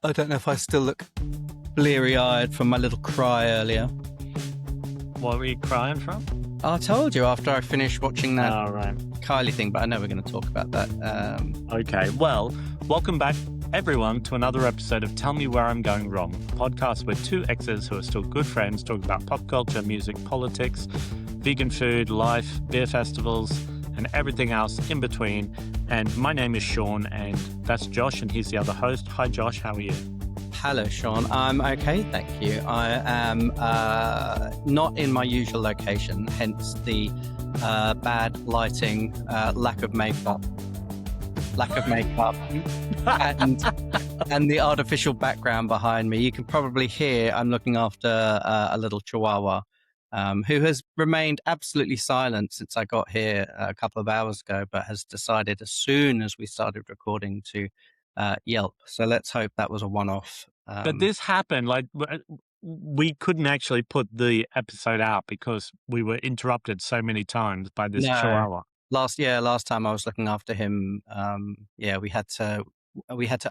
I don't know if I still look bleary-eyed from my little cry earlier. What were you crying from? I told you after I finished watching that Right. Kylie thing, but I know we're going to talk about that. Okay, well, welcome back, everyone, to another episode of Tell Me Where I'm Going Wrong, a podcast where two exes who are still good friends talk about pop culture, music, politics, vegan food, life, beer festivals, and everything else in between. And my name is Sean, and that's Josh, and he's the other host. Hi, Josh, how are you? Hello, Sean. I'm okay, thank you. I am not in my usual location, hence the bad lighting, lack of makeup, and the artificial background behind me. You can probably hear I'm looking after a little chihuahua who has remained absolutely silent since I got here a couple of hours ago, but has decided as soon as we started recording to yelp. So let's hope that was a one-off. But this happened, we couldn't actually put the episode out because we were interrupted so many times by this chihuahua. Last time I was looking after him, we had to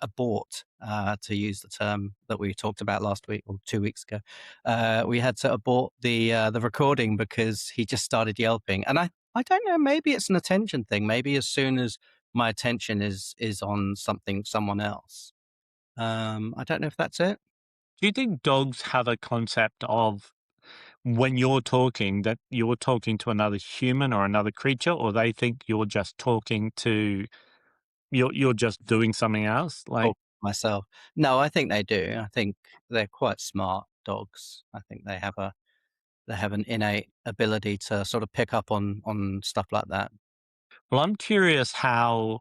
abort, to use the term that we talked about last week or 2 weeks ago. We had to abort the recording because he just started yelping. And I don't know, maybe it's an attention thing. Maybe as soon as my attention is on someone else. I don't know if that's it. Do you think dogs have a concept of when you're talking that you're talking to another human or another creature, or they think you're just talking to you're just doing something else? Like Myself. No, I think they do. I think they're quite smart dogs. I think they have an innate ability to sort of pick up on stuff like that. Well, I'm curious how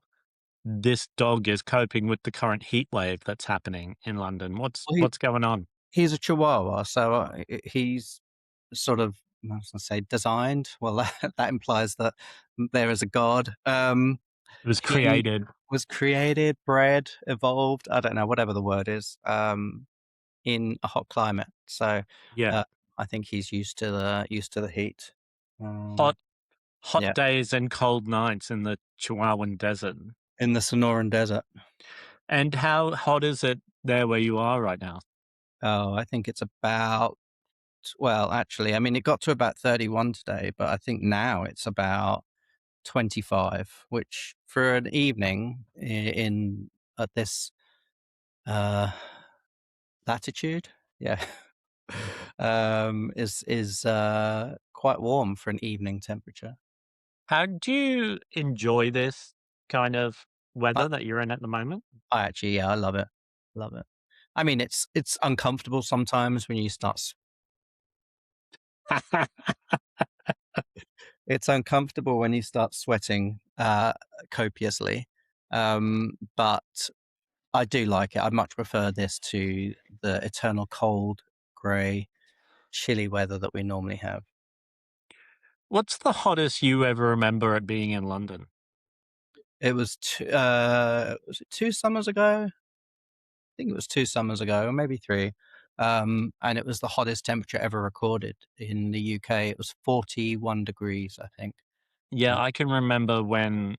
this dog is coping with the current heat wave that's happening in London. What's going on? He's a Chihuahua, so he's sort of, I was going to say, designed. Well, that implies that there is a God. It was created. Was created, bred, evolved. I don't know, whatever the word is. In a hot climate, so yeah, I think he's used to the heat. Hot days and cold nights in the Chihuahuan desert. In the Sonoran Desert. And how hot is it there where you are right now? Oh, I think it's about, well, actually, I mean, it got to about 31 today, but I think now it's about 25, which for an evening at this latitude, is quite warm for an evening temperature. How do you enjoy this kind of weather that you're in at the moment? I love it. Love it. I mean, it's uncomfortable sometimes when you start. It's uncomfortable when you start sweating copiously, but I do like it. I much prefer this to the eternal cold, grey, chilly weather that we normally have. What's the hottest you ever remember it being in London? It was was it 2 summers ago? I think it was 2 summers ago, or maybe 3. And it was the hottest temperature ever recorded in the UK. It was 41 degrees, I think. Yeah, I can remember when,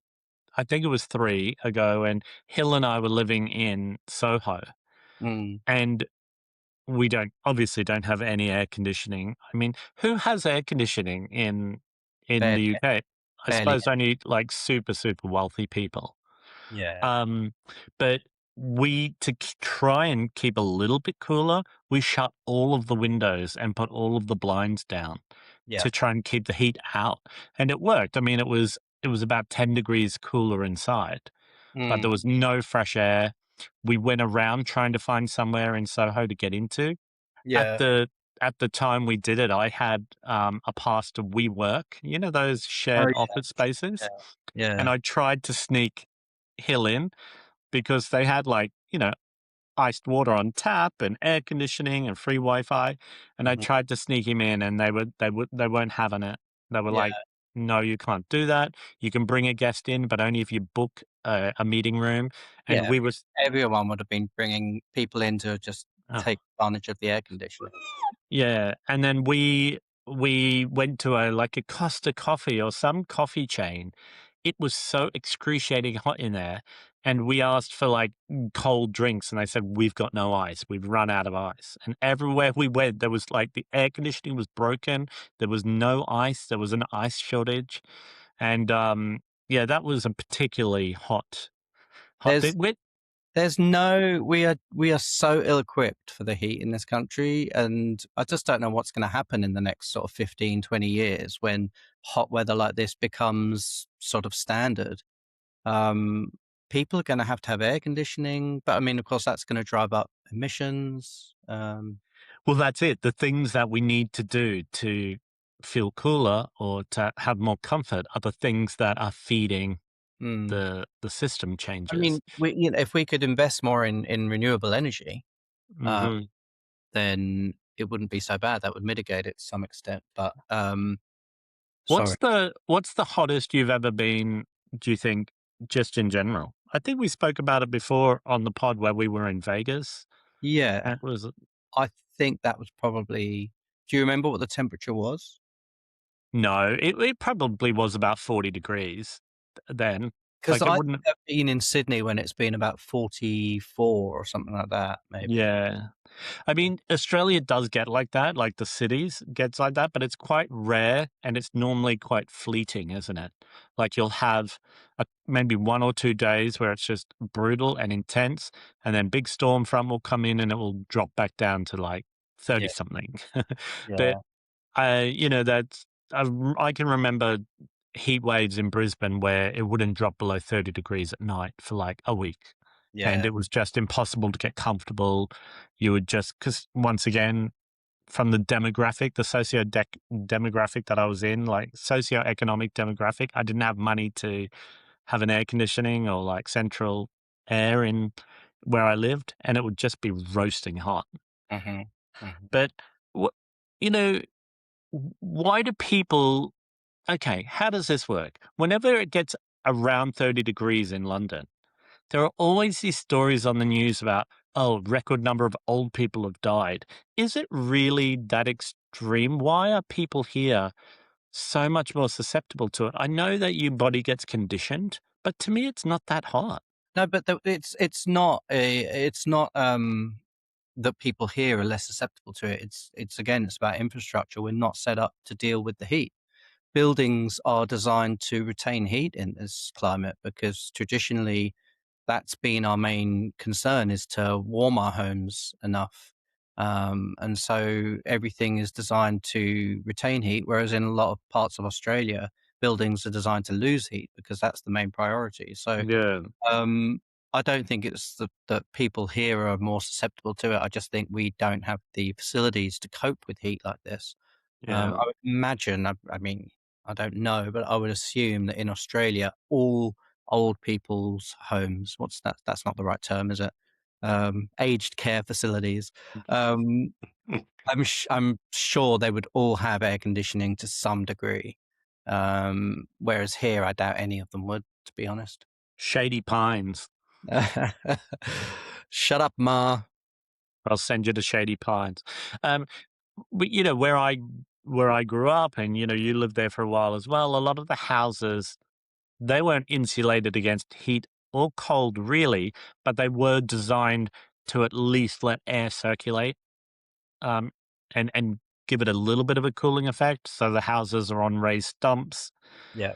I think it was 3 ago, and Hill and I were living in Soho, and we obviously don't have any air conditioning. I mean, who has air conditioning in the UK? I suppose only like super, super wealthy people. Yeah. But to try and keep a little bit cooler, we shut all of the windows and put all of the blinds down to try and keep the heat out. And it worked. I mean, it was about 10 degrees cooler inside, but there was no fresh air. We went around trying to find somewhere in Soho to get into. Yeah. At the time we did it, I had a pass to WeWork, you know, those shared office spaces. Yeah. And I tried to sneak Hill in because they had, like, you know, iced water on tap and air conditioning and free Wi-Fi. And I tried to sneak him in, and they weren't having it. They were like, "No, you can't do that. You can bring a guest in, but only if you book a meeting room." And everyone would have been bringing people in to just take advantage of the air conditioning. Yeah, and then we went to a Costa Coffee or some coffee chain. It was so excruciating hot in there, and we asked for like cold drinks, and they said, "We've got no ice. We've run out of ice." And everywhere we went, there was like the air conditioning was broken. There was no ice. There was an ice shortage. And yeah, that was a particularly hot There's thing. there's no we are so ill equipped for the heat in this country, and I just don't know what's going to happen in the next sort of 15, 20 years when hot weather like this becomes sort of standard. Um, People are going to have air conditioning, but I mean, of course, that's going to drive up emissions. Well, that's it. The things that we need to do to feel cooler or to have more comfort are the things that are feeding mm. the system I changes. mean, if we could invest more in renewable energy, uh, Hmm. then it wouldn't be so bad. That would mitigate it to some extent. But sorry, What's the hottest you've ever been, do you think, just in general? I think we spoke about it before on the pod where we were in Vegas. yeah, That was I think that was probably. Do you remember what the temperature was? no, it probably was about 40 degrees then. Because Like it I wouldn't. have been in Sydney when it's been about 44 or something like that, maybe. Yeah. I mean, Australia does get like that, like the cities gets like that, but it's quite rare and it's normally quite fleeting, isn't it? Like you'll have maybe 1 or 2 days where it's just brutal and intense, and then big storm front will come in and it will drop back down to like 30 Yeah, something. But yeah, that's I can remember heat waves in Brisbane where it wouldn't drop below 30 degrees at night for like a week. And yeah. it was just impossible to get comfortable. You would just, because once again, from the demographic, the demographic that I was in, like socioeconomic demographic, I didn't have money to have an air conditioning or like central air in where I lived, and it would just be roasting hot. Hmm. Hmm. But what, you know, why do people? Okay, how does this work? Whenever it gets around 30 degrees in London, there are always these stories on the news about, oh, record number of old people have died. Is it really that extreme? Why are people here so much more susceptible to it? I know that your body gets conditioned, but to me, it's not that hot. No, but it's not that people here are less susceptible to it. It's again, it's about infrastructure. We're not set up to deal with the heat. Buildings are designed to retain heat in this climate because traditionally that's been our main concern, is to warm our homes enough. And so everything is designed to retain heat, whereas in a lot of parts of Australia, buildings are designed to lose heat because that's the main priority. So Yeah, um, I don't think it's that people here are more susceptible to it. I just think we don't have the facilities to cope with heat like this. yeah. I would imagine, I mean, I don't know, but I would assume that in Australia, all old people's homes, what's that? That's not the right term, is it? Aged care facilities. Um, I'm sure they would all have air conditioning to some degree. Whereas here, I doubt any of them would, to be honest. Shady Pines. Shut up, Ma. I'll send you to Shady Pines. Um, but where I grew up, and you lived there for a while as well. A lot of the houses, they weren't insulated against heat or cold really, but they were designed to at least let air circulate, um, and give it a little bit of a cooling effect. So the houses are on raised stumps. Yeah.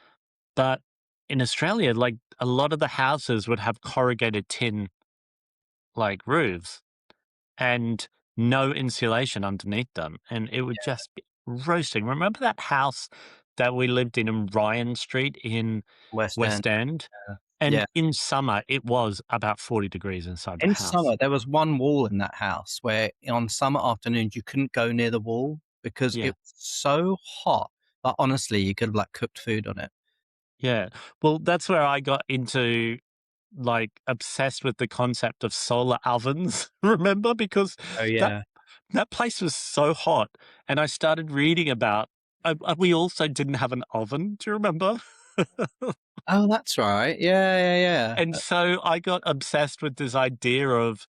But in Australia, like a lot of the houses would have corrugated tin like roofs and no insulation underneath them, and it would just be roasting. Remember that house that we lived in Ryan Street in West End. West End? Yeah. And in summer, it was about 40 degrees inside the In house. summer, there was one wall in that house where on summer afternoons you couldn't go near the wall because it Yeah, was so hot that honestly you could have like cooked food on it. yeah. Well, that's where I got into, like, obsessed with the concept of solar ovens, remember? Because Oh that yeah. that place was so hot, and I started reading about we also didn't have an oven, do you remember? Oh, that's right. Yeah, yeah, yeah. And so I got obsessed with this idea of,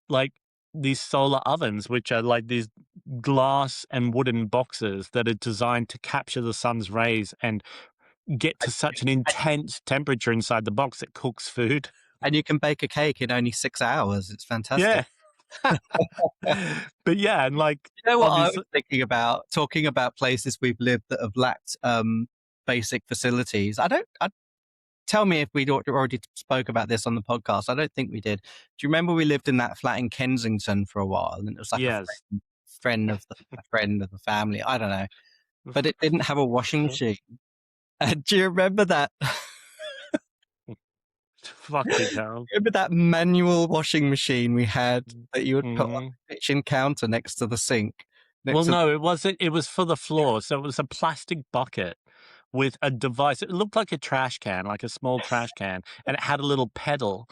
like, these solar ovens, which are like these glass and wooden boxes that are designed to capture the sun's rays and get I, to such an intense temperature inside the box that cooks food. and you can bake a cake in only 6 hours. It's fantastic. Yeah. But yeah, and like, You know what I was obviously, thinking about? Talking about places we've lived that have lacked basic facilities. Tell me if we'd already spoke about this on the podcast. I don't think we did. Do you remember we lived in that flat in Kensington for a while, and it was like a yes. friend of the family. I don't know, but it didn't have a washing machine. And do you remember that? Fucking hell. Remember that manual washing machine we had that you would put on Mhm. the kitchen counter next to the sink? Well, Next to no, it wasn't. It was for the floor. So it was a plastic bucket with a device. It looked like a trash can, like a small trash can, and it had a little pedal.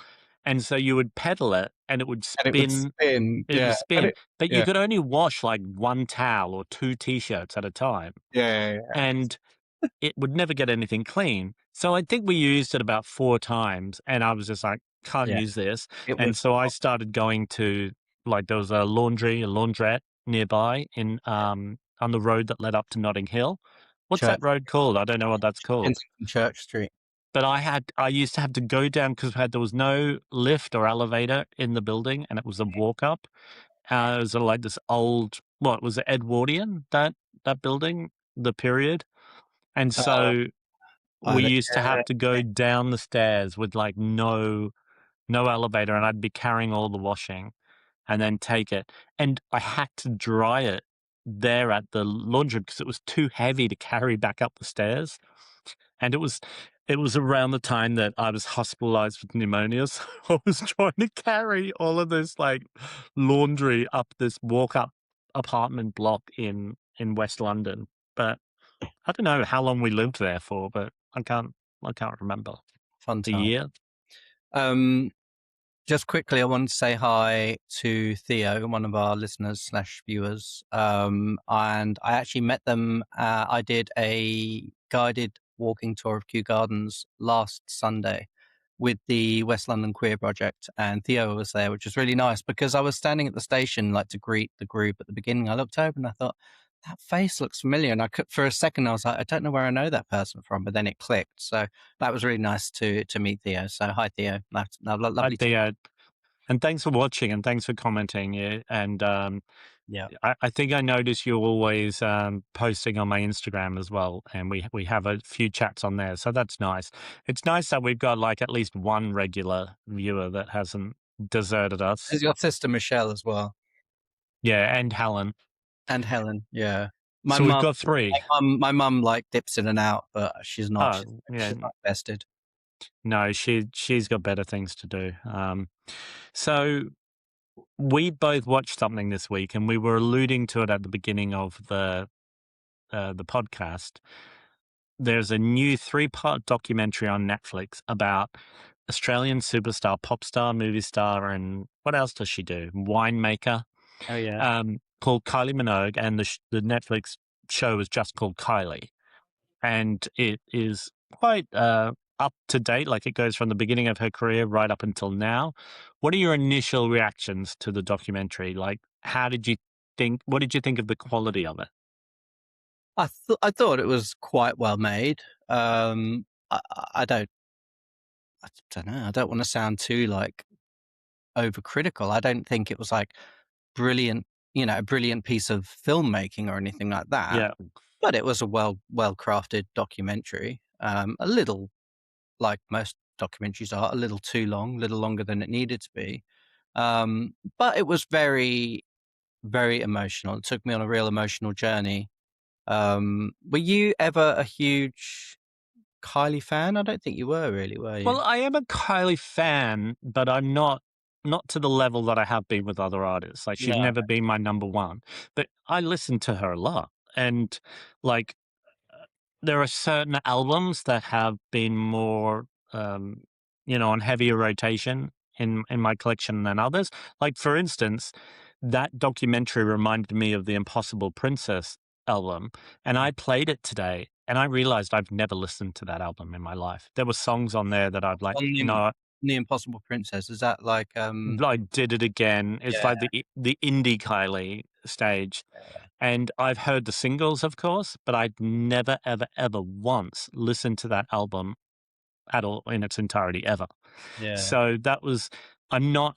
And so you would pedal it and it would and it would spin. spin. It would Yeah, but spin. But you could only wash like one towel or two t-shirts at a time. yeah. And it would never get anything clean. So I think we used it about 4 times, and I was just like, "Can't Yeah, use this." it And was so I started going to, like, there was a laundrette nearby on the road that led up to Notting Hill. What's that Church road called? I don't know what that's called. Kensington Church Street. But I used to have to go down because there was no lift or elevator in the building, and it was a walk up. It was, like, this old, what was it, Edwardian, that building, the period? And Uh, so I we don't used to have to go down the stairs with, like, no elevator, and I'd be carrying all the washing and then take it, and I had to dry it there at the laundry because it was too heavy to carry back up the stairs, and it was around the time that I was hospitalized with pneumonia, so I was trying to carry all of this, like, laundry up this walk-up apartment block in West London, but I don't know how long we lived there for, but I can't remember fun the time. year. Um, just quickly, I wanted to say hi to Theo, one of our listeners slash viewers. And I actually met them. I did a guided walking tour of Kew Gardens last Sunday with the West London Queer Project, and Theo was there, which was really nice because I was standing at the station like to greet the group at the beginning. I looked over and I thought, that face looks familiar, and for a second I was like, I don't know where I know that person from, but then it clicked. So that was really nice to meet Theo. So hi Theo, I lovely to think, and thanks for watching and thanks for commenting. Yeah, and yeah. I think I notice you're always posting on my Instagram as well, and we have a few chats on there, so that's nice. It's nice that we've got like at least one regular viewer that hasn't deserted us. There's your sister Michelle as well, Yeah, and Helen. and Helen. Yeah, my So we've mum, got three. my mum like dips in and out, but she's not. Oh, yeah. She's not invested. No, she's got better things to do. So we both watched something this week, and we were alluding to it at the beginning of the podcast. There's a new 3-part documentary on Netflix about Australian superstar, pop star, movie star, and what else does she do? Winemaker, Oh yeah. called Kylie Minogue, and the Netflix show is just called Kylie, and it is quite up to date. Like, it goes from the beginning of her career right up until now. What are your initial reactions to the documentary? Like, how did you think? What did you think of the quality of it? I thought it was quite well made. I, I don't I don't know. I don't want to sound too like overcritical. I don't think it was like brilliant, a brilliant piece of filmmaking or anything like that. Yeah, But it was a well crafted documentary. A little, like most documentaries are, a little too long, a little longer than it needed to be. But it was very, very emotional. It took me on a real emotional journey. Were you ever a huge Kylie fan? I don't think you were really, were you? well, I am a Kylie fan, but I'm not to the level that I have been with other artists. Like, she's No. never been my number one, but I listen to her a lot, and like, there are certain albums that have been more, on heavier rotation in my collection than others. Like, for instance, that documentary reminded me of the Impossible Princess album, and I played it today, and I realized I've never listened to that album in my life. There were songs on there that I'd like, On the Impossible Princess, is that like like, Did It Again. It's yeah, like the indie Kylie stage. And I've heard the singles, of course, but I'd never, ever, ever once listened to that album at all in its entirety ever. Yeah. So I'm not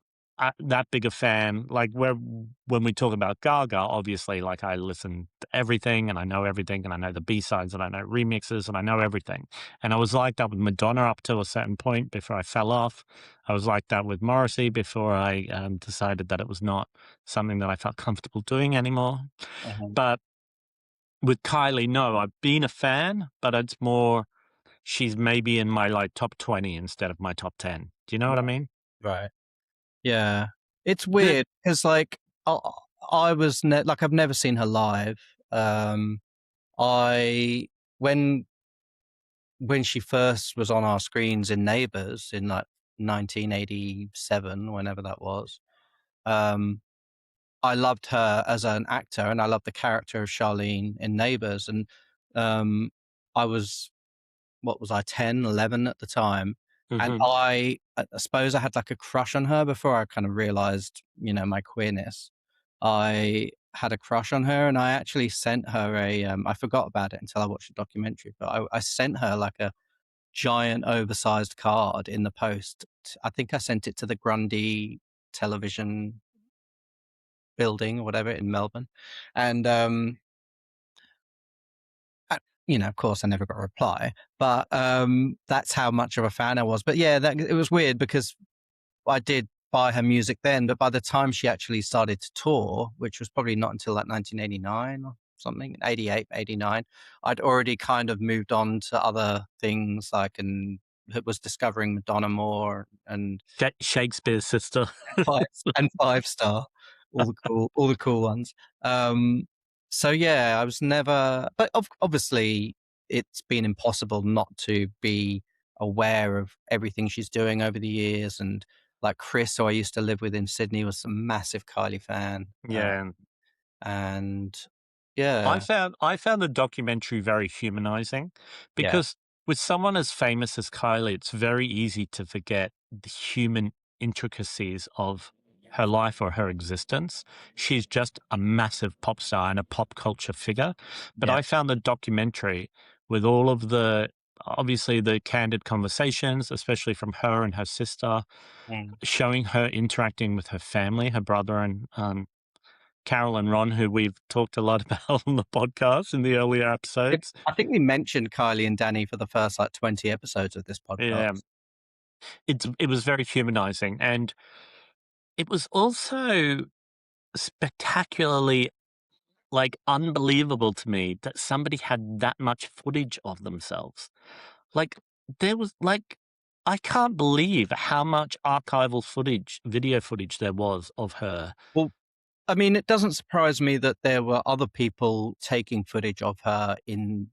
that big a fan. Like when we talk about Gaga, obviously, like I listen to everything and I know everything and I know the B-sides and I know remixes and I know everything. And I was like that with Madonna up to a certain point before I fell off. I was like that with Morrissey before I decided that it was not something that I felt comfortable doing anymore. Uh-huh. But with Kylie, no, I've been a fan, but it's more she's maybe in my like top 20 instead of my top 10. Do you know what I mean? Right. Yeah. It's The, weird because, like, I I was like, I've never seen her live. Um, I when she first was on our screens in Neighbours in, like, 1987, whenever that was, um, I loved her as an actor, and I loved the character of Charlene in Neighbours, and, um, I was what was I, 10, 11 at the time, and Mhm. I suppose I had, like, a crush on her before I kind of realized, my queerness. I had a crush on her, and I actually sent her I forgot about it until I watched the documentary, but I sent her, like, a giant oversized card in the post. I think I sent it to the Grundy television building or whatever in Melbourne, and, uh, of course, I never got a reply, but that's how much of a fan I was. But yeah, it was weird because I did buy her music then, but by the time she actually started to tour, which was probably not until like 1989 or something, 88, 89, I'd already kind of moved on to other things, like, and was discovering Madonna more, and Shakespeare's sister. five and Five Star, all the cool ones. Um, so yeah, I was never, but obviously it's been impossible not to be aware of everything she's doing over the years. And like Chris, who I used to live with in Sydney, was a massive Kylie fan. Yeah. And I yeah, found I found the documentary very humanizing yeah, because with someone as famous as Kylie, it's very easy to forget the human intricacies of her life or her existence. She's just a massive pop star and a pop culture figure. But yeah, I found the documentary with all of the obviously the candid conversations, especially from her and her sister, mm. showing her interacting with her family, her brother and Carol and Ron, who we've talked a lot about on the podcast in the earlier episodes. I think we mentioned Kylie and Danny for the first like 20 episodes of this Yeah, podcast. it was very humanizing, and it was also spectacularly, like, unbelievable to me that somebody had that much footage of themselves. Like, there was, like I can't believe how much archival footage, video footage there was of her. Well, I mean, it doesn't surprise me that there were other people taking footage of her in,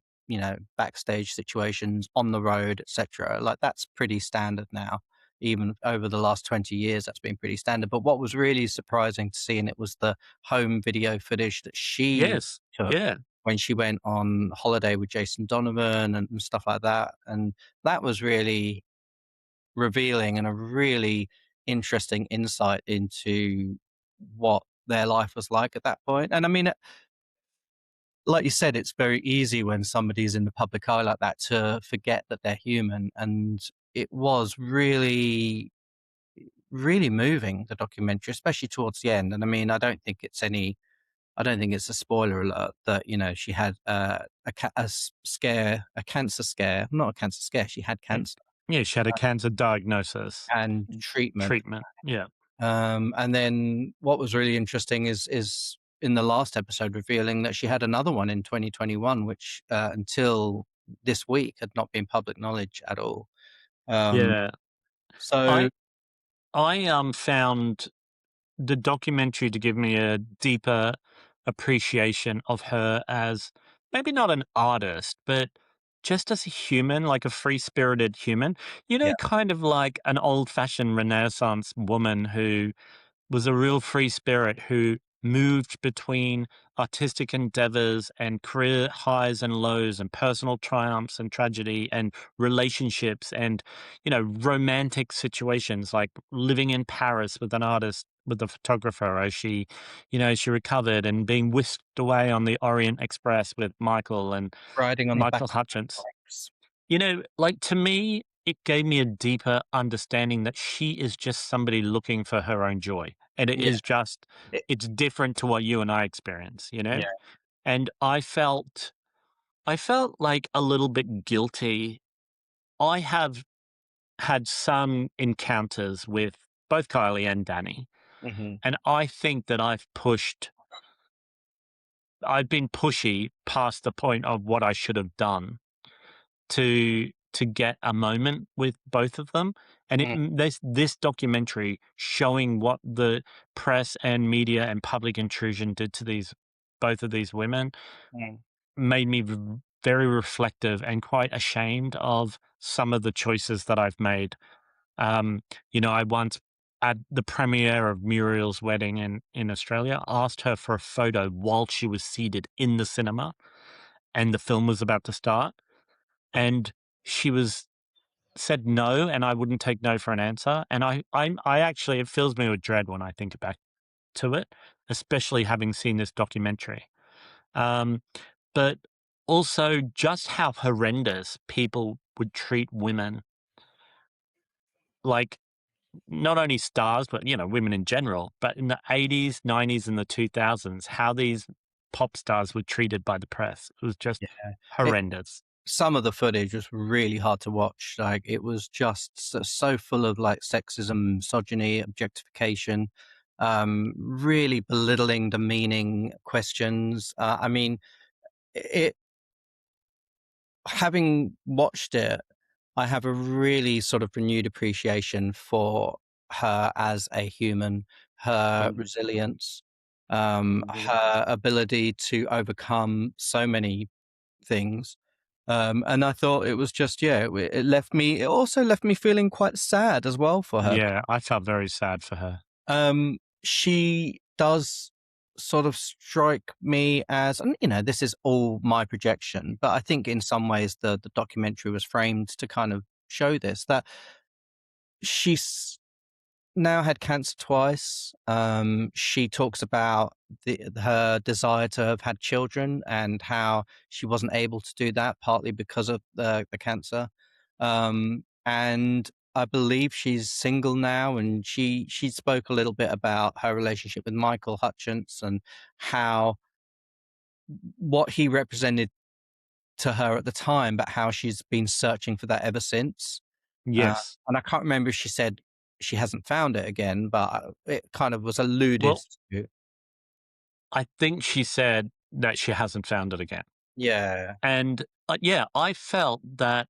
backstage situations, on the road, etc. Like, that's pretty standard now. Even over the last 20 years, that's been pretty standard. But what was really surprising to see, and it was the home video footage that she Yes, took yeah. when she went on holiday with Jason Donovan and stuff like that. And that was really revealing and a really interesting insight into what their life was like at that point. And I mean, like you said, it's very easy when somebody's in the public eye like that to forget that they're human. And it was really, really moving, the documentary, especially towards the end. And I mean, I don't think it's a spoiler alert that, she had a cancer scare, not a cancer scare. She had Mm. cancer Yeah, she had a cancer diagnosis. and treatment. Treatment, yeah. And then what was really interesting is in the last episode revealing that she had another one in 2021, which until this week had not been public knowledge at all. Um, Yeah. so I found the documentary to give me a deeper appreciation of her as maybe not an artist, but just as a human, like a free-spirited human. yeah, Kind of like an old-fashioned Renaissance woman who was a real free spirit who moved between artistic endeavors and career highs and lows and personal triumphs and tragedy and relationships and romantic situations like living in Paris with an artist with a photographer as she recovered and being whisked away on the Orient Express with Michael and riding on the back Michael of Hutchins. bikes. Like to me it gave me a deeper understanding that she is just somebody looking for her own joy. And it Yeah. is just, It, it's different to what you and I experience, you know? yeah. And I felt like a little bit guilty. I have had some encounters with both Kylie and Danny, Hmm. and I think that I've been pushy past the point of what I should have done to get a moment with both of them. And Hmm. there's this documentary showing what the press and media and public intrusion did to these both of these women made me very reflective and quite ashamed of some of the choices that I've made. Um, I once at the premiere of Muriel's wedding in Australia asked her for a photo while she was seated in the cinema and the film was about to start, and she was said no, and I wouldn't take no for an answer. And I actually, it fills me with dread when I think back to it, especially having seen this documentary. Um, but also just how horrendous people would treat women, like not only stars, but women in general. But in the 80s, 90s, and the 2000s, how these pop stars were treated by the press, it was just Yeah. horrendous. Some of the footage was really hard to watch. Like it was just so full of like sexism, misogyny, objectification, really belittling, demeaning questions. I mean, it. Having watched it, I have a really sort of renewed appreciation for her as a human, her Mhm. resilience, Mhm. her ability to overcome so many things. And I thought it was just, yeah, it also left me feeling quite sad as well for her. Yeah, I felt very sad for her. She does sort of strike me as, and this is all my projection, but I think in some ways the documentary was framed to kind of show this, that she's now had cancer twice. She talks about her desire to have had children and how she wasn't able to do that, partly because of the cancer. And I believe she's single now, and she spoke a little bit about her relationship with Michael Hutchence and how what he represented to her at the time, but how she's been searching for that ever since. Uh, Yes. and I can't remember if she said she hasn't found it again, but it kind of was alluded Well, to. I think she said that she hasn't found it again. Yeah, And yeah, I felt that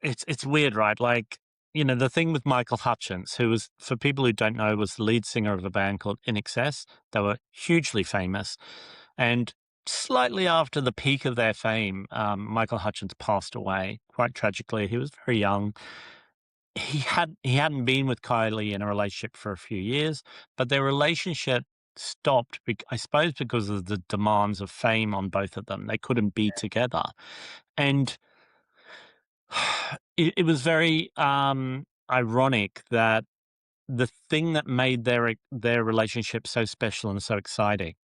it's weird, right? Like, the thing with Michael Hutchence, who was, for people who don't know, was the lead singer of a band called In Excess. They were hugely famous. And slightly after the peak of their fame, Michael Hutchence passed away quite tragically. He was very young. He hadn't been with Kylie in a relationship for a few years, but their relationship stopped, I suppose, because of the demands of fame on both of them. They couldn't be together. And it was very ironic that the thing that made their relationship so special and so exciting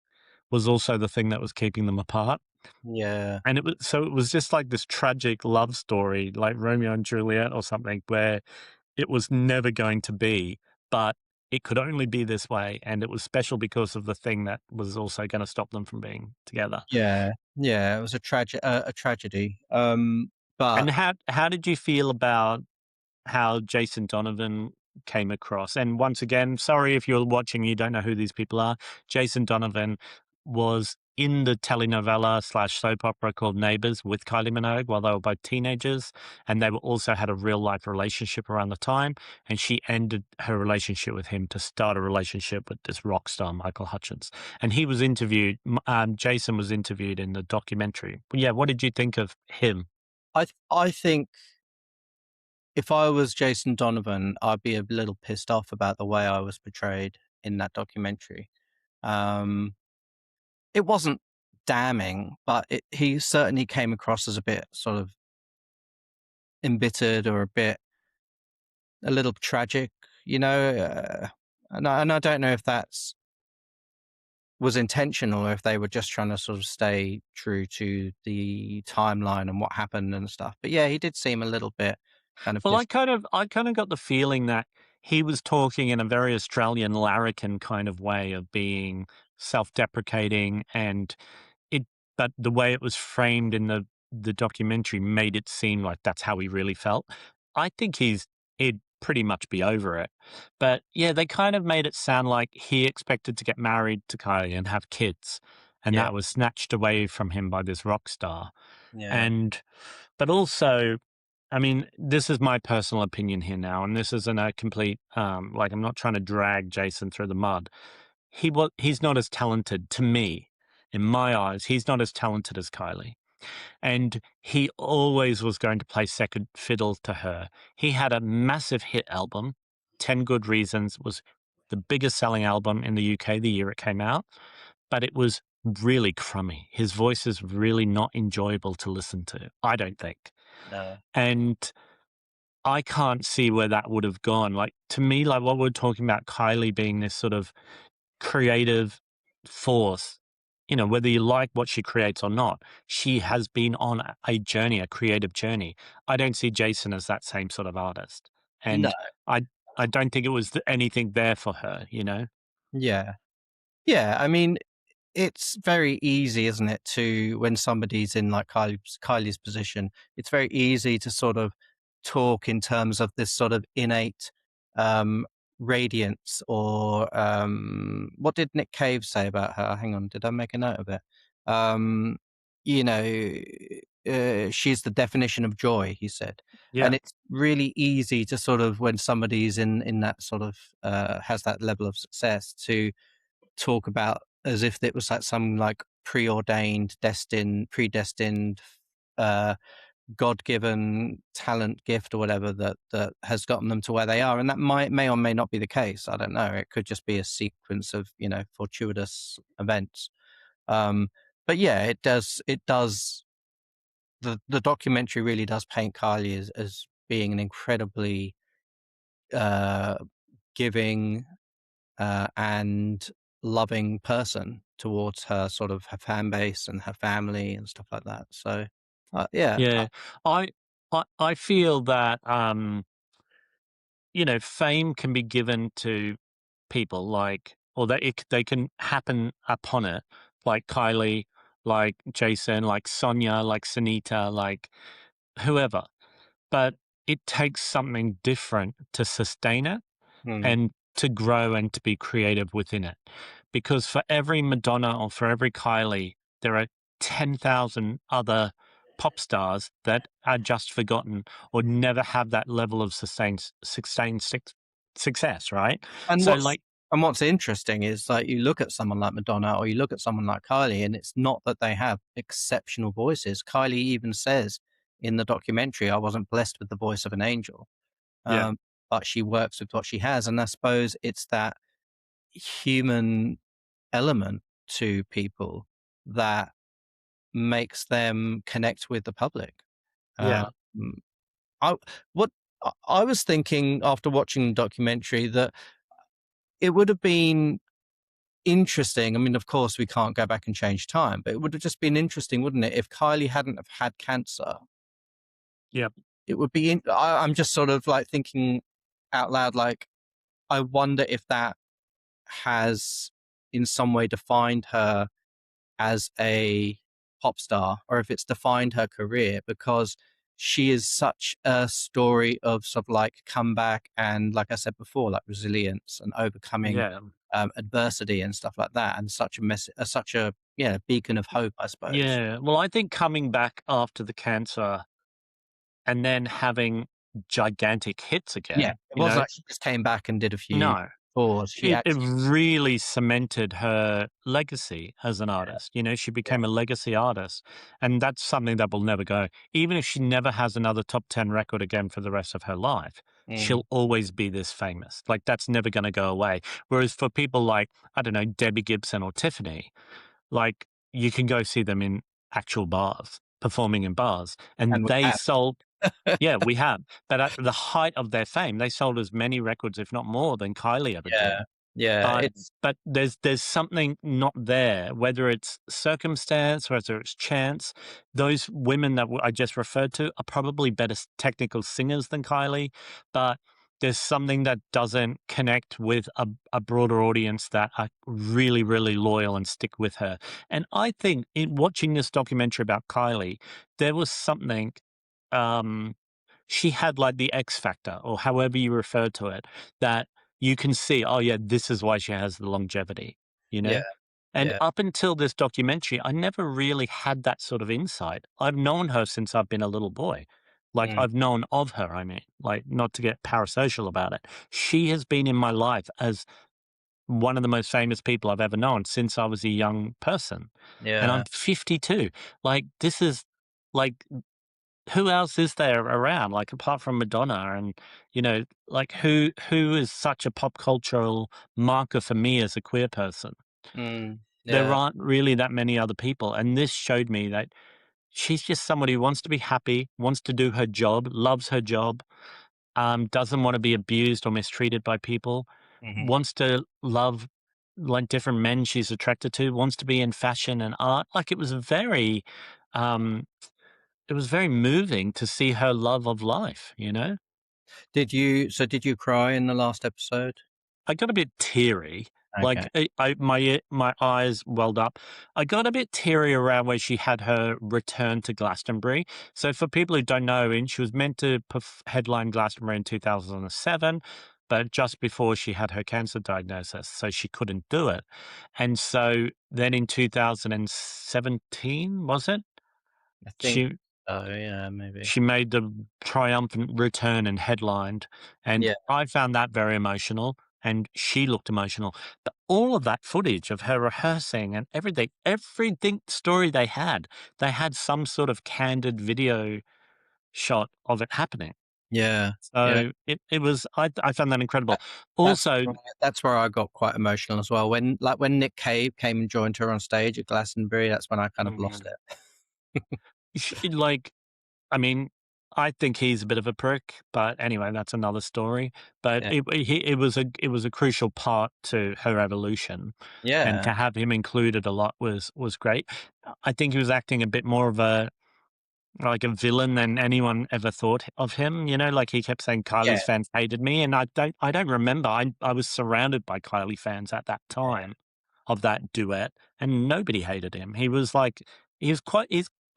was also the thing that was keeping them apart. yeah, And it was just like this tragic love story, like Romeo and Juliet or something, where it was never going to be, but it could only be this way, and it was special because of the thing that was also going to stop them from being together. yeah, yeah. It was a tragedy. But And how did you feel about how Jason Donovan came across? And once again, sorry if you're watching, you don't know who these people are. Jason Donovan was in the telenovela slash soap opera called Neighbours with Kylie Minogue while they were both teenagers. And they were also had a real life relationship around the time. And she ended her relationship with him to start a relationship with this rock star, Michael Hutchence. And he was interviewed, Jason was interviewed in the documentary. But yeah, what did you think of him? I think if I was Jason Donovan, I'd be a little pissed off about the way I was portrayed in that documentary. Um, it wasn't damning, but he certainly came across as a bit sort of embittered or a little tragic, and I don't know if that's was intentional or if they were just trying to sort of stay true to the timeline and what happened and stuff. But yeah, he did seem a little bit. kind of Well, dis I kind of got the feeling that he was talking in a very Australian larrikin kind of way of being self-deprecating, and it but the way it was framed in the documentary made it seem like that's how he really felt. I think he'd pretty much be over it. But yeah, they kind of made it sound like he expected to get married to Kylie and have kids, and yeah, that was snatched away from him by this rock star. yeah, And but also, I mean, this is my personal opinion here now, and this isn't a complete like I'm not trying to drag Jason through the mud. He's not as talented to me, in my eyes. He's not as talented as Kylie, and he always was going to play second fiddle to her. He had a massive hit album. 10 Good Reasons was the biggest selling album in the UK the year it came out, but it was really crummy. His voice is really not enjoyable to listen to, I don't think. no, And I can't see where that would have gone. Like, to me, like what we're talking about, Kylie being this sort of creative force, whether you like what she creates or not, she has been on a journey, a creative journey. I don't see Jason as that same sort of artist. no, And I, I don't think it was anything there for her, yeah. Yeah, I mean, it's very easy, isn't it, to when somebody's in like Kylie's position, it's very easy to sort of talk in terms of this sort of innate um, radiance, or what did Nick Cave say about her? Hang on, did I make a note of it? Um, you know, she's the definition of joy, he said. Yeah, And it's really easy to sort of, when somebody's in that sort of has that level of success, to talk about as if it was like some like preordained, predestined, uh, God-given talent gift or whatever that has gotten them to where they are, and that may or may not be the case. I don't know. It could just be a sequence of fortuitous events. Um, but yeah, it does. It does. The documentary really does paint Kylie as being an incredibly uh, giving and loving person towards her sort of her fan base and her family and stuff like that. So, yeah, yeah. I, I feel that, fame can be given to people like, or they can happen upon it, like Kylie, like Jason, like Sonia, like Sunita, like whoever. But it takes something different to sustain it mm. and to grow and to be creative within it. Because for every Madonna or for every Kylie, there are 10,000 other pop stars that are just forgotten or never have that level of success, right? And So, what's like, and what's interesting is like you look at someone like Madonna or you look at someone like Kylie, and it's not that they have exceptional voices. Kylie even says in the documentary, "I wasn't blessed with the voice of an angel." yeah, Um, but she works with what she has, and I suppose it's that human element to people that makes them connect with the public. yeah, Um, I what I was thinking after watching the documentary, that it would have been interesting. I mean, of course, we can't go back and change time, but it would have just been interesting, wouldn't it, if Kylie hadn't have had cancer? yeah, It would be. I'm just sort of like thinking out loud, like I wonder if that has in some way defined her as a pop star, or if it's defined her career, because she is such a story of sort of like comeback and, like I said before, like resilience and overcoming yeah, adversity and stuff like that, and such a yeah beacon of hope, I suppose. yeah. Well, I think coming back after the cancer and then having gigantic hits Yeah, again, it wasn't like she just came back and did a few no, tours. She it actually, really cemented her legacy as an yeah, artist. She yeah, became a legacy artist, and that's something that will never go. Even if she never has another top 10 record again for the rest of her life, mm. she'll always be this famous. Like, that's never going to go away. Whereas for people like, I don't know, Debbie Gibson or Tiffany, like, you can go see them in actual bars, performing in bars, And and we they have, sold, yeah, we have. But at the height of their fame, they sold as many records, if not more, than Kylie ever yeah, did. Yeah, But it's there's something not there, whether it's circumstance, whether it's chance. Those women that I just referred to are probably better technical singers than Kylie, but there's something that doesn't connect with a broader audience that are really, really loyal and stick with her. And I think in watching this documentary about Kylie, there was something, um, she had like the X factor or however you refer to it, that you can see, oh yeah, this is why she has the longevity, you yeah, know? And yeah, up until this documentary, I never really had that sort of insight. I've known her since I've been a little boy. Like mm, I've known of her, I mean, like not to get parasocial about it. She has been in my life as one of the most famous people I've ever known since I was a young person. And yeah, I'm 52. Like this is like who else is there around, like, apart from Madonna and, like, who is such a pop cultural marker for me as a queer person? There yeah, aren't really that many other people, and this showed me that she's just somebody who wants to be happy, wants to do her job, loves her job, doesn't wanna be abused or mistreated by people, mhm. wants to love, like, different men she's attracted to, wants to be in fashion and art. Like, um it was very moving to see her love of life, you know? Did you cry in the last episode? I got a bit teary, like, Okay. my eyes welled up. I got a bit teary around where she had her return to Glastonbury. So for people who don't know, and she was meant to headline Glastonbury in 2007, but just before she had her cancer diagnosis, so she couldn't do it. And so then in 2017, was it? I think She so, yeah, maybe. She made the triumphant return and headlined, and Yeah, I found that very emotional, and she looked emotional. But all of that footage of her rehearsing and everything story they had some sort of candid video shot of it happening. yeah, yeah. So it was I found that incredible. That that's Also, that's where I got quite emotional as well. When Nick Cave came and joined her on stage at Glastonbury, that's when I kind of lost mm, it. like I mean, I think he's a bit of a prick, but anyway, that's another story. But Yeah. it was a crucial part to her evolution, and Yeah, to have him included a lot was great. I think he was acting a bit more of a villain than anyone ever thought of him. Like he kept saying yeah, Kylie's fans hated me, and I don't remember. I was surrounded by Kylie fans at that time of that duet, and nobody hated him. He was quite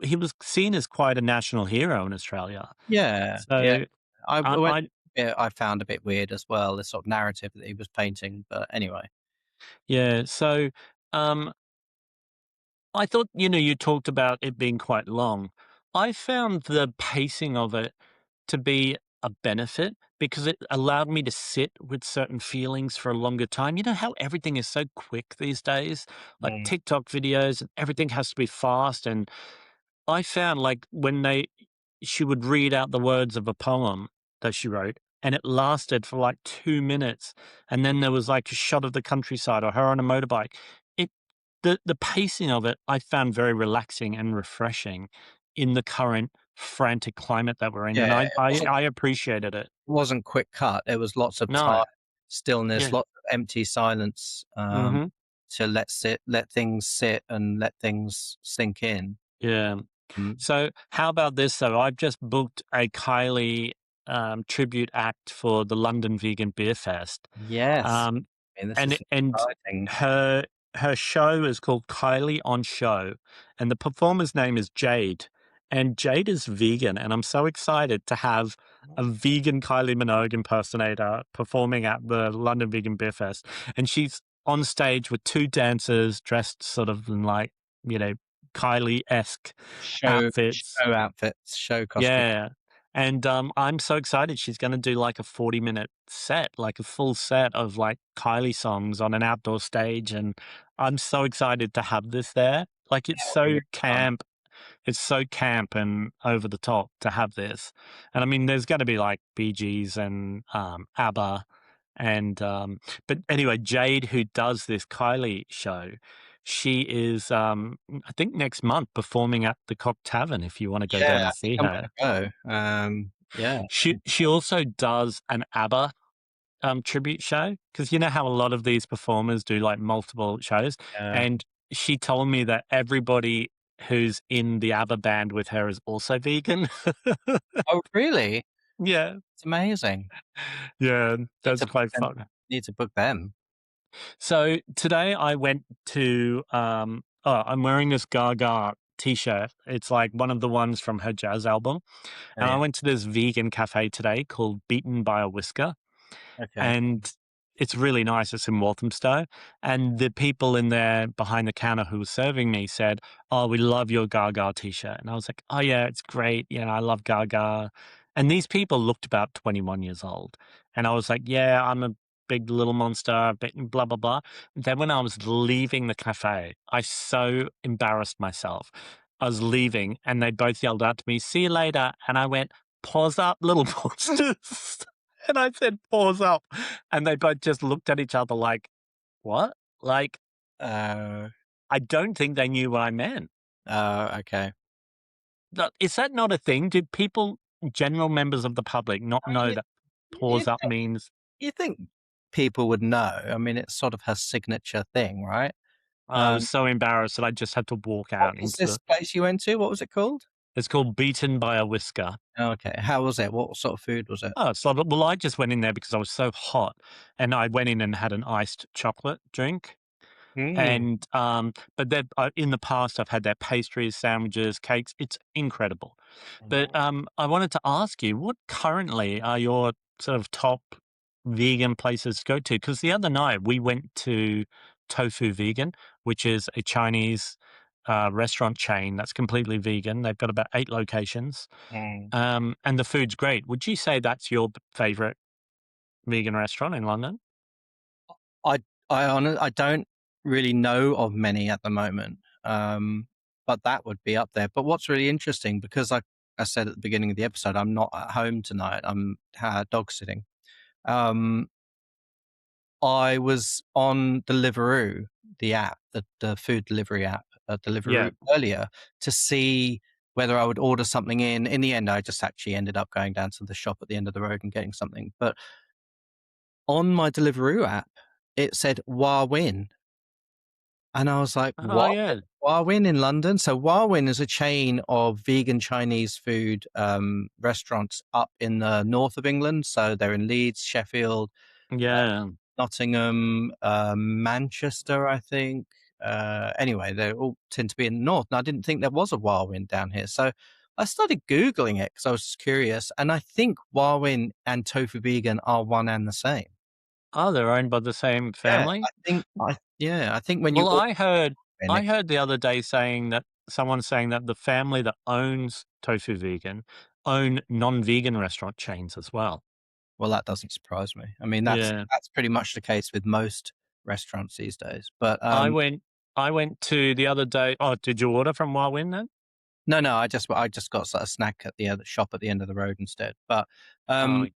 he was seen as quite a national hero in Australia. yeah, yeah. So I, When I yeah, I found a bit weird as well, the sort of narrative that he was painting, but anyway. yeah. So um, I thought you talked about it being quite long. I found the pacing of it to be a benefit because it allowed me to sit with certain feelings for a longer time. You know how everything is so quick these days? Like Mm. TikTok videos, and everything has to be fast. And I found like she would read out the words of a poem that she wrote, and it lasted for like 2 minutes. And then there was like a shot of the countryside or her on a motorbike. It, the pacing of it, I found very relaxing and refreshing in the current frantic climate that we're in, and Yeah, I appreciated it. wasn't quick cut. It was lots of time, No, stillness, yeah, lots of empty silence, hmm to let things sit and let things sink in. yeah. Mm. So how about this though? I've just booked a Kylie tribute act for the London Vegan Beer Fest. Yes. Um, I mean, this and is and exciting. her show is called Kylie on Show, and the performer's name is Jade, and Jade is vegan, and I'm so excited to have a vegan Kylie Minogue impersonator performing at the London Vegan Beer Fest, and she's on stage with two dancers dressed sort of in like you know Kylie-esque outfits. Show outfits, show costume. Yeah. And, I'm so excited she's gonna do, like, a 40-minute set, like, a full set of, like, Kylie songs on an outdoor stage, and I'm so excited to have this there. Like, That would be really fun. it's so camp and over the top to have this. And, I mean, there's gonna be, like, Bee Gees and, ABBA and, but anyway, Jade, who does this Kylie show, she is, I think next month performing at the Cock Tavern if you wanna go Yeah, down I and think see I'm her. gonna go. Yeah. She also does an ABBA. tribute show, because you know how a lot of these performers do, like, multiple shows, Yeah. and she told me that everybody who's in the ABBA band with her is also vegan. Oh, really? Yeah. It's amazing. Yeah, Need that's to book quite them. fun. Need to book them. So today I went to, I'm wearing this Gaga T-shirt. It's like one of the ones from her jazz album, Oh, and I yeah. went to this vegan cafe today called Beaten by a Whisker. Okay. And it's really nice. It's in Walthamstow, and the people in there behind the counter who was serving me said, "Oh, we love your Gaga t-shirt." And I was like, "Oh yeah, it's great. Yeah, I love Gaga." And these people looked about 21 years old, and I was like, "Yeah, I'm a big little monster, blah blah blah." Then when I was leaving the cafe, I so embarrassed myself. I was leaving, and they both yelled out to me, "See you later," and I went, "Pause up, little monsters." And I said, "Pause up." And they both just looked at each other like, "What?" Like, Uh, I don't think they knew what I meant. okay. Is that not a thing? Did people, general members of the public, not I mean, know that you pause up think means, you think people would know. I mean, it's sort of her signature thing, right? I was Um, so embarrassed that I just had to walk what out was into this the place you went to? What was it called? it's called Beaten by a Whisker. Oh, okay. How was it? What sort of food was it? Oh, so, well, I just went in there because I was so hot, and I went in and had an iced chocolate drink. Mm. And, but they've in the past, I've had their pastries, sandwiches, cakes. It's incredible. But, Mhm. I wanted to ask you, what currently are your sort of top vegan places to go to? Because the other night we went to Tofu Vegan, which is a Chinese, restaurant chain that's completely vegan. They've got about 8 locations, Mm. and the food's great. Would you say that's your favorite vegan restaurant in London? I I don't really know of many at the moment, but that would be up there. But what's really interesting, because I said at the beginning of the episode, I'm not at home tonight. I'm dog sitting. Um, I was on Deliveroo, the app, the food delivery app, Yeah. Deliveroo earlier to see whether I would order something in. In the end, I just actually ended up going down to the shop at the end of the road and getting something. But on my Deliveroo app, it said Wawin. And I was like, Oh, "What? yeah. Wawin in London?" So Wawin is a chain of vegan Chinese food restaurants up in the north of England. So they're in Leeds, Sheffield, uh, Yeah. Nottingham, Manchester, I think. Anyway, they all tend to be in the north. And I didn't think there was a Wawin down here. So I started Googling it because I was just curious. And I think Wawin and Tofu Vegan are one and the same. Oh, they're owned by the same Yeah, family? I think when you Well, order I it, heard the other day saying that someone saying that the family that owns Tofu Vegan own non-vegan restaurant chains as well. well, that doesn't surprise me. I mean, Yeah. that's pretty much the case with most restaurants these days. But, I went I went to the other day. Oh, did you order from Wowin then? no, no, I just got a snack at the other shop at the end of the road instead. Oh, Um,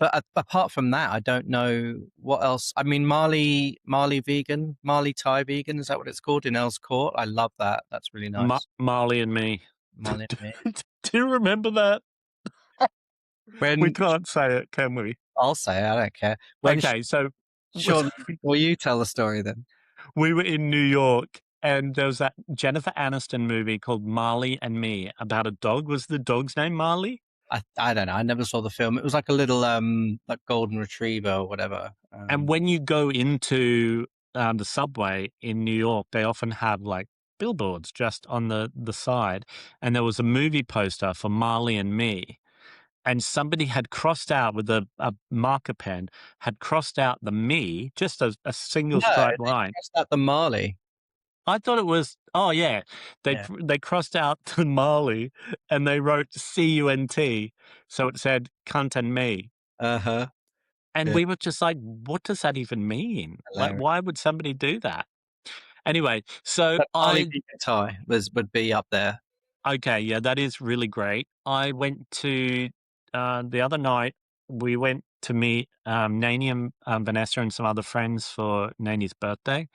okay. apart from that, I don't know what else. I mean, Marley Thai vegan, is that what it's called in Earls Court? I love that. That's really nice. Marley and Me. Marley and me. Do you remember that? We When can't say it, can we? I'll say it, I don't care. When Okay, so surely will you tell the story then? we were in New York, and there was that Jennifer Aniston movie called Marley and Me about a dog. Was the dog's name Marley? I don't know. I never saw the film. It was like a little like golden retriever or whatever. And when you go into, the subway in New York, they often have, like, billboards just on the side, and there was a movie poster for Marley and Me, and somebody had crossed out with a marker pen, had crossed out the "me," just a single No, straight they line. crossed out the Marley. I thought it was, oh, yeah, Yeah. they crossed out the Marley, and they wrote CUNT, so it said "cunt and me." Uh-huh. And Yeah, we were just like, "What does that even mean? Like, hilarious. why would somebody do that?" Anyway, so But Marley vegan Thai would be up there. okay, yeah, that is really great. I went to, the other night, we went to meet, Nani and, Vanessa and some other friends for Nani's birthday,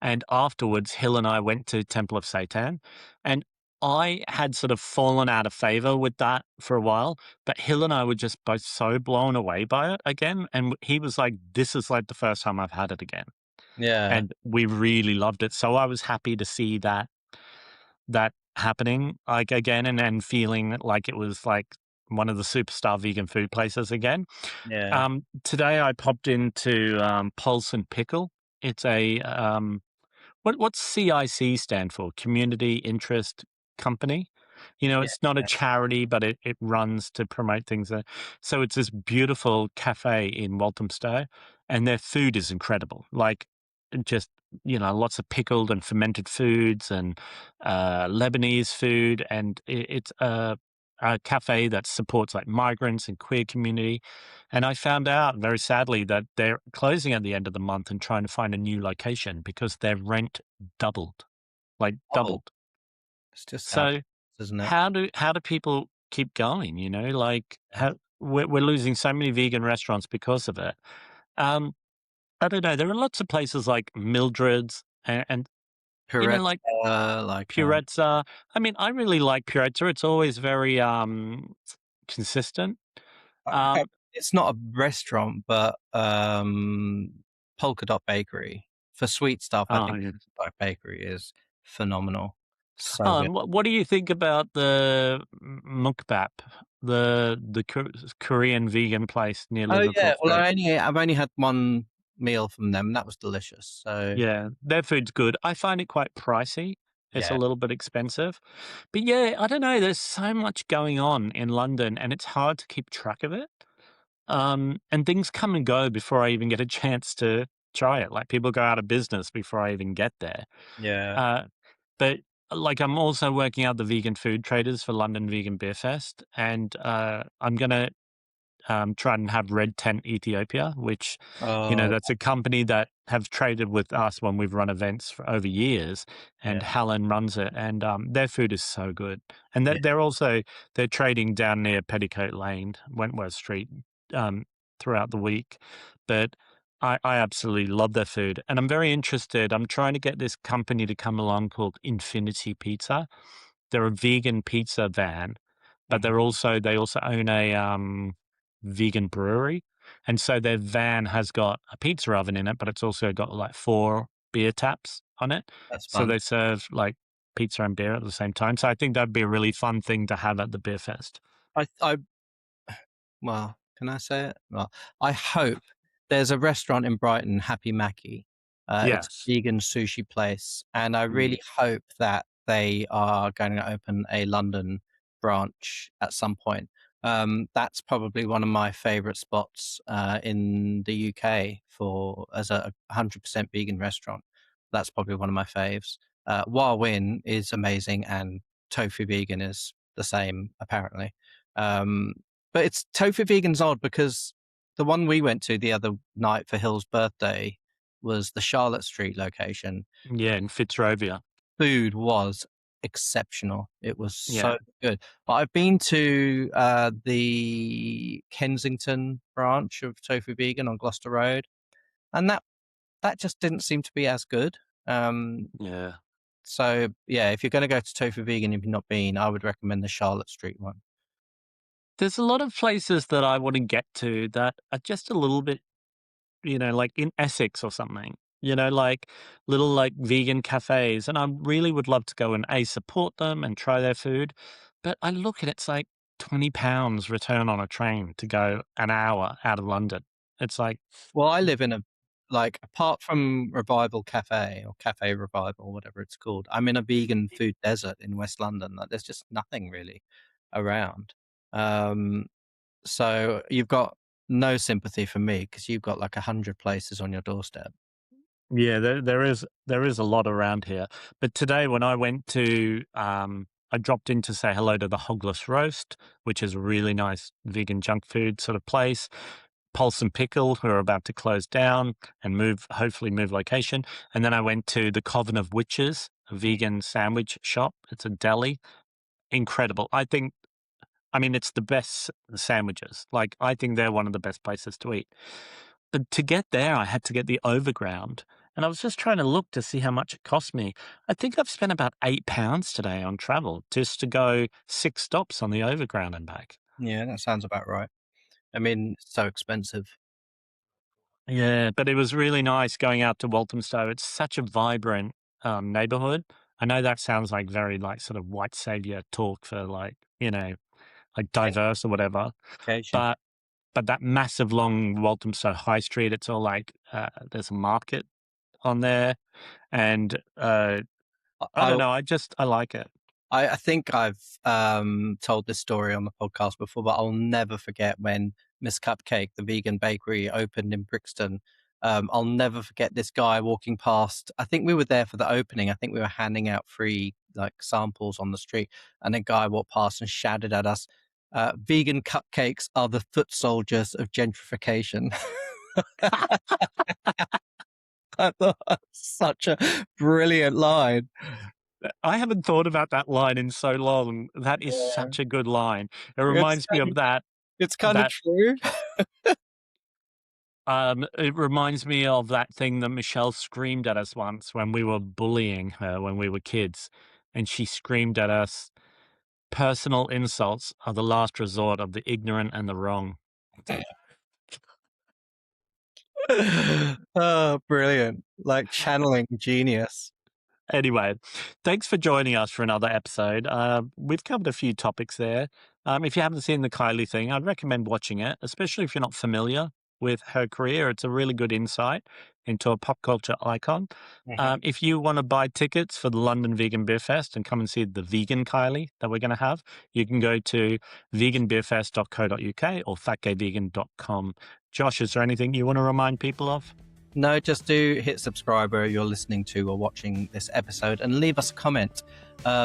and afterwards, Hill and I went to Temple of Satan, and I had sort of fallen out of favor with that for a while, but Hill and I were just both so blown away by it again. And he was like, "This is like the first time I've had it again." Yeah, And we really loved it. So I was happy to see that happening like again and feeling like it was like one of the superstar vegan food places again. yeah, Today I popped into Pulse and Pickle. It's a what's CIC stand for? Community Interest Company. yeah, It's not a charity, but it runs to promote things. So it's this beautiful cafe in Walthamstow, and their food is incredible. Like, just lots of pickled and fermented foods and Lebanese food, and it's a cafe that supports like migrants and queer community. And I found out very sadly that they're closing at the end of the month and trying to find a new location because their rent doubled, like double. doubled. It's just outrageous, So isn't it? how do people keep going? Like how we're losing so many vegan restaurants because of it. Um, I don't know. There are lots of places like Mildred's and Correct. like Like, Purezza. I mean, I really like Purezza. It's always very consistent. Um, it's not a restaurant, but Polka Dot Bakery for sweet stuff. I oh, think yeah. Polka Dot Bakery is phenomenal. So good. What do you think about the mukbap, the Korean vegan place near Oh Liverpool yeah, well Street? I've only had one meal from them. And that was delicious. So Yeah, their food's good. I find it quite pricey. It's a yeah, little bit expensive. But yeah, I don't know. There's so much going on in London and it's hard to keep track of it. And things come and go before I even get a chance to try it. Like people go out of business before I even get there. yeah. Uh, but like I'm also working out the vegan food traders for London Vegan Beer Fest, and I'm gonna try and have Red Tent Ethiopia, which, Oh that's a company that have traded with us when we've run events for over years, and yeah, Helen runs it, and their food is so good. And yeah. they're trading down near Petticoat Lane, Wentworth Street, um, throughout the week. But I absolutely love their food, and I'm very interested. I'm trying to get this company to come along called Infinity Pizza. They're a vegan pizza van, but Mhm. they also own a vegan brewery. And so their van has got a pizza oven in it, but it's also got like 4 beer taps on it. That's So fun. they serve like pizza and beer at the same time. So I think that'd be a really fun thing to have at the beer fest. I Well, can I say it? Well, I hope there's a restaurant in Brighton, Happy Mackie. It's Yes. a vegan sushi place, and I Mm. really hope that they are going to open a London branch at some point. That's probably one of my favorite spots in the UK for as a 100% vegan restaurant. That's probably one of my faves. Win is amazing, and Tofu Vegan is the same, apparently. Um, but it's tofu vegan's odd because the one we went to the other night for Hill's birthday was the Charlotte Street location. Yeah, in Fitzrovia. Food was exceptional. It was Yeah. so good. But I've been to the Kensington branch of Tofu Vegan on Gloucester Road, and that just didn't seem to be as good. Um, Yeah. so yeah, if you're going to go to Tofu Vegan, if you've not been, I would recommend the Charlotte Street one. There's a lot of places that I want to get to that are just a little bit, like in Essex or something, like little like vegan cafes. And I really would love to go and support them and try their food. But I look at it's like £20 return on a train to go an hour out of London. It's like, Well, I live in a like apart from Revival Cafe or Cafe Revival, whatever it's called, I'm in a vegan food desert in West London. Like, there's just nothing really around. Um, so you've got no sympathy for me because you've got like 100 places on your doorstep. yeah, there is a lot around here. But today when I went to, I dropped in to say hello to the Hogless Roast, which is a really nice vegan junk food sort of place. Pulse and Pickle, who are about to close down and hopefully move location. And then I went to the Coven of Witches, a vegan sandwich shop. It's a deli. Incredible. I mean, it's the best sandwiches. Like, I think they're one of the best places to eat. But to get there, I had to get the overground. And I was just trying to look to see how much it cost me. I think I've spent about £8 today on travel just to go 6 stops on the overground and back. Yeah, that sounds about right. I mean, it's so expensive. Yeah, but it was really nice going out to Walthamstow. It's such a vibrant neighborhood. I know that sounds like very like sort of white savior talk for like, like diverse or whatever, Gentrification. but that massive long Walthamstow High Street, it's all like there's a market on there, and I don't I know, I like it. I think I've told this story on the podcast before, but I'll never forget when Miss Cupcake, the vegan bakery, opened in Brixton. I'll never forget this guy walking past. I think we were there for the opening. I think we were handing out free like samples on the street, and a guy walked past and shouted at us, "Vegan cupcakes are the foot soldiers of gentrification." I thought that was such a brilliant line. I haven't thought about that line in so long. That is Yeah. such a good line. It It's reminds me kind of of, that it's kind of that true. it reminds me of that thing that Michelle screamed at us once when we were bullying her when we were kids, and she screamed at us, "Personal insults are the last resort of the ignorant and the wrong." Oh, brilliant. Like channeling genius. Anyway, thanks for joining us for another episode. We've covered a few topics there. If you haven't seen the Kylie thing, I'd recommend watching it, especially if you're not familiar with her career. It's a really good insight into a pop culture icon. Mhm. If you want to buy tickets for the London Vegan Beer Fest and come and see the vegan Kylie that we're going to have, you can go to veganbeerfest.co.uk or fatgayvegan.com. Josh, is there anything you want to remind people of? No, just do hit subscribe where you're listening to or watching this episode and leave us a comment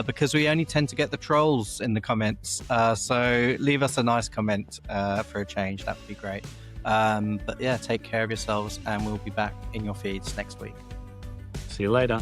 because we only tend to get the trolls in the comments. So leave us a nice comment for a change. That would be great. But yeah, take care of yourselves and we'll be back in your feeds next week. See you later.